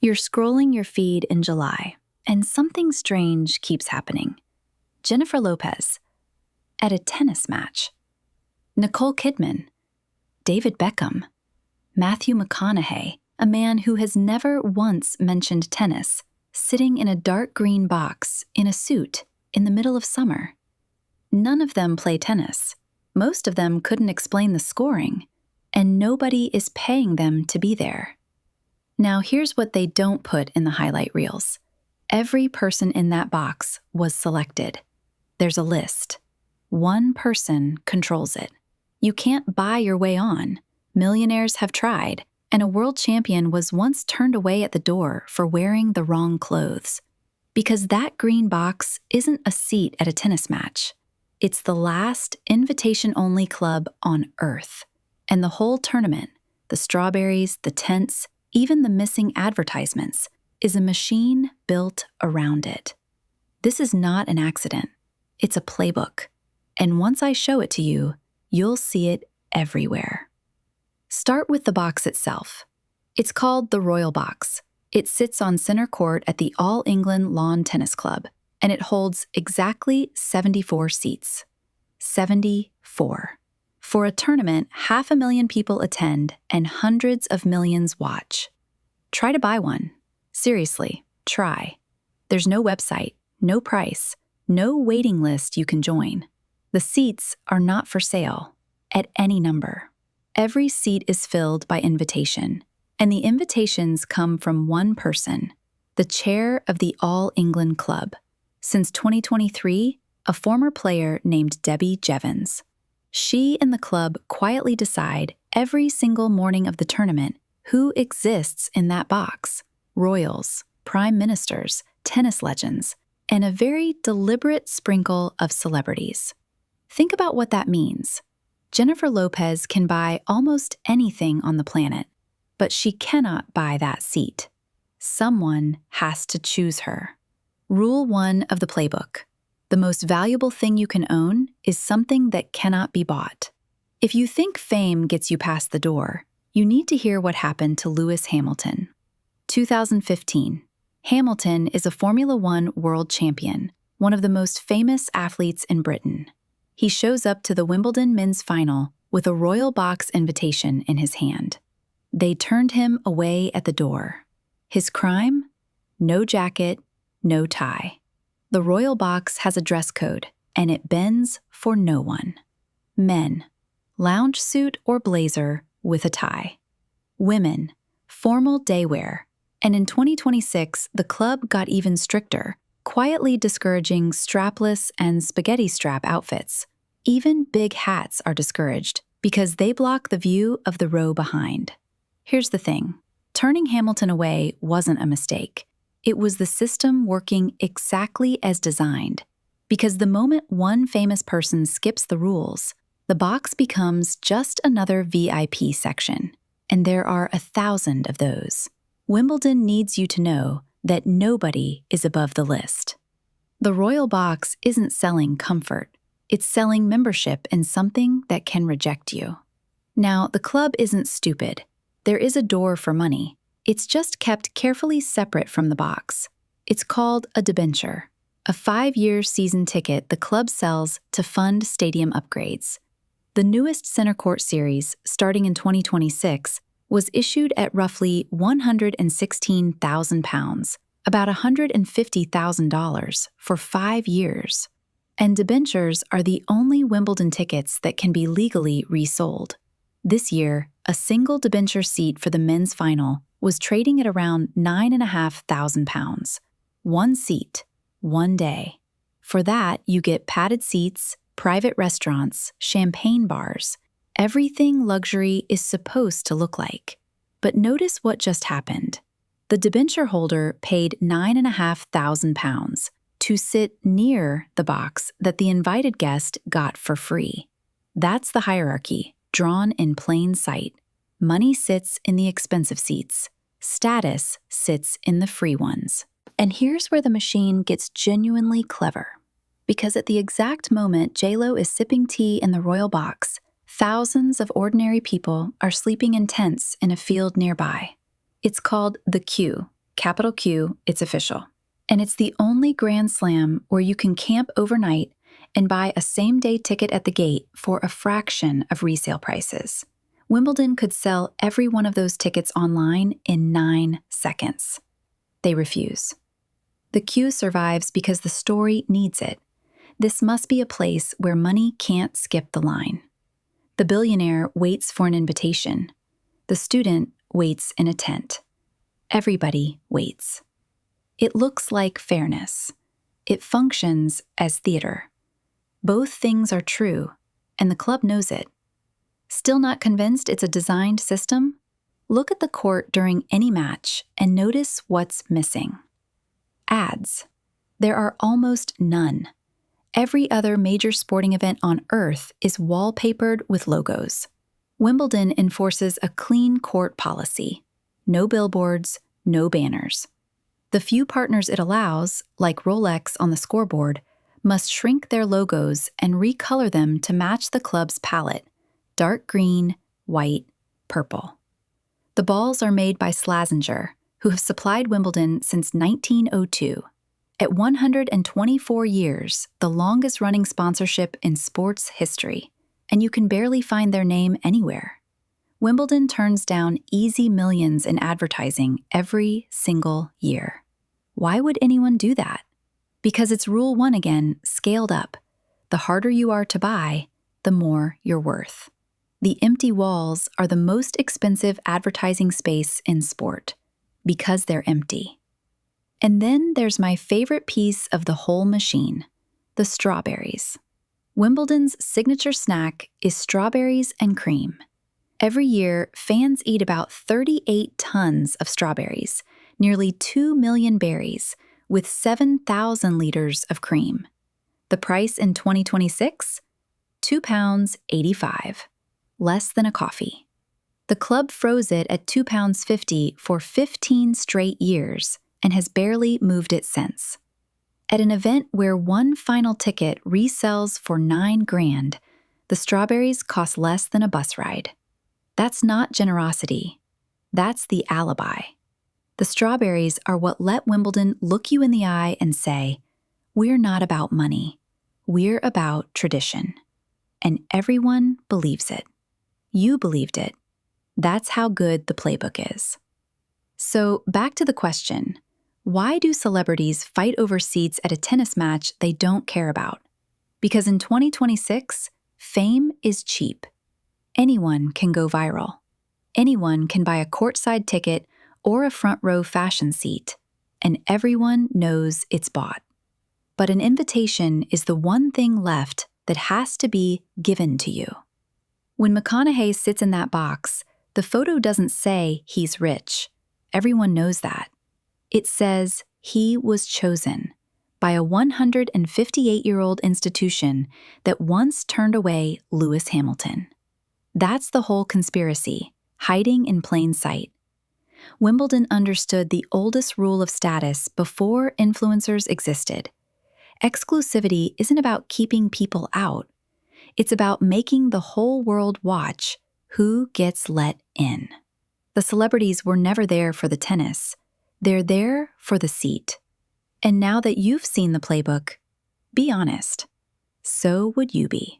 You're scrolling your feed in July, and something strange keeps happening. Jennifer Lopez at a tennis match. Nicole Kidman, David Beckham, Matthew McConaughey, a man who has never once mentioned tennis, sitting in a dark green box in a suit in the middle of summer. None of them play tennis. Most of them couldn't explain the scoring, and nobody is paying them to be there. Now here's what they don't put in the highlight reels. Every person in that box was selected. There's a list. One person controls it. You can't buy your way on. Millionaires have tried, and a world champion was once turned away at the door for wearing the wrong clothes. Because that green box isn't a seat at a tennis match. It's the last invitation-only club on Earth. And the whole tournament, the strawberries, the tents, even the missing advertisements, is a machine built around it. This is not an accident. It's a playbook. And once I show it to you, you'll see it everywhere. Start with the box itself. It's called the Royal Box. It sits on center court at the All England Lawn Tennis Club, and it holds exactly 74 seats. 74. For a tournament, 500,000 people attend and hundreds of millions watch. Try to buy one. Seriously, try. There's no website, no price, no waiting list you can join. The seats are not for sale, at any number. Every seat is filled by invitation, and the invitations come from one person, the chair of the All England Club. Since 2023, a former player named Debbie Jevons. She and the club quietly decide every single morning of the tournament who exists in that box: royals, prime ministers, tennis legends, and a very deliberate sprinkle of celebrities. Think about what that means. Jennifer Lopez can buy almost anything on the planet, but she cannot buy that seat. Someone has to choose her. Rule 1 of the playbook. The most valuable thing you can own is something that cannot be bought. If you think fame gets you past the door, you need to hear what happened to Lewis Hamilton. 2015. Hamilton is a Formula One world champion, one of the most famous athletes in Britain. He shows up to the Wimbledon men's final with a Royal Box invitation in his hand. They turned him away at the door. His crime? No jacket, no tie. The Royal Box has a dress code, and it bends for no one. Men, lounge suit or blazer with a tie. Women, formal day wear. And in 2026, the club got even stricter, quietly discouraging strapless and spaghetti strap outfits. Even big hats are discouraged because they block the view of the row behind. Here's the thing. Turning Hamilton away wasn't a mistake. It was the system working exactly as designed. Because the moment one famous person skips the rules, the box becomes just another VIP section. And there are 1,000 of those. Wimbledon needs you to know that nobody is above the list. The Royal Box isn't selling comfort. It's selling membership in something that can reject you. Now, the club isn't stupid. There is a door for money. It's just kept carefully separate from the box. It's called a debenture, a 5-year season ticket the club sells to fund stadium upgrades. The newest Center Court series, starting in 2026, was issued at roughly £116,000, about $150,000 for 5 years. And debentures are the only Wimbledon tickets that can be legally resold. This year, a single debenture seat for the men's final was trading at around £9,500. One seat, one day. For that, you get padded seats, private restaurants, champagne bars. Everything luxury is supposed to look like. But notice what just happened. The debenture holder paid £9,500 to sit near the box that the invited guest got for free. That's the hierarchy, drawn in plain sight. Money sits in the expensive seats. Status sits in the free ones. And here's where the machine gets genuinely clever. Because at the exact moment J-Lo is sipping tea in the Royal Box, thousands of ordinary people are sleeping in tents in a field nearby. It's called the queue, capital Q, it's official. And it's the only Grand Slam where you can camp overnight and buy a same-day ticket at the gate for a fraction of resale prices. Wimbledon could sell every one of those tickets online in 9 seconds. They refuse. The queue survives because the story needs it. This must be a place where money can't skip the line. The billionaire waits for an invitation. The student waits in a tent. Everybody waits. It looks like fairness. It functions as theater. Both things are true, and the club knows it. Still not convinced it's a designed system? Look at the court during any match and notice what's missing. Ads. There are almost none. Every other major sporting event on Earth is wallpapered with logos. Wimbledon enforces a clean court policy. No billboards, no banners. The few partners it allows, like Rolex on the scoreboard, must shrink their logos and recolor them to match the club's palette: dark green, white, purple. The balls are made by Slazenger, who have supplied Wimbledon since 1902. At 124 years, the longest-running sponsorship in sports history, and you can barely find their name anywhere. Wimbledon turns down easy millions in advertising every single year. Why would anyone do that? Because it's Rule 1 again, scaled up. The harder you are to buy, the more you're worth. The empty walls are the most expensive advertising space in sport, because they're empty. And then there's my favorite piece of the whole machine, the strawberries. Wimbledon's signature snack is strawberries and cream. Every year, fans eat about 38 tons of strawberries, nearly 2 million berries, with 7,000 liters of cream. The price in 2026? £2.85. Less than a coffee. The club froze it at £2.50 for 15 straight years and has barely moved it since. At an event where one final ticket resells for $9 grand, the strawberries cost less than a bus ride. That's not generosity. That's the alibi. The strawberries are what let Wimbledon look you in the eye and say, "We're not about money. We're about tradition." And everyone believes it. You believed it. That's how good the playbook is. So back to the question, why do celebrities fight over seats at a tennis match they don't care about? Because in 2026, fame is cheap. Anyone can go viral. Anyone can buy a courtside ticket or a front row fashion seat, and everyone knows it's bought. But an invitation is the one thing left that has to be given to you. When McConaughey sits in that box, the photo doesn't say he's rich. Everyone knows that. It says he was chosen by a 158-year-old institution that once turned away Lewis Hamilton. That's the whole conspiracy, hiding in plain sight. Wimbledon understood the oldest rule of status before influencers existed. Exclusivity isn't about keeping people out. It's about making the whole world watch who gets let in. The celebrities were never there for the tennis. They're there for the seat. And now that you've seen the playbook, be honest. So would you be.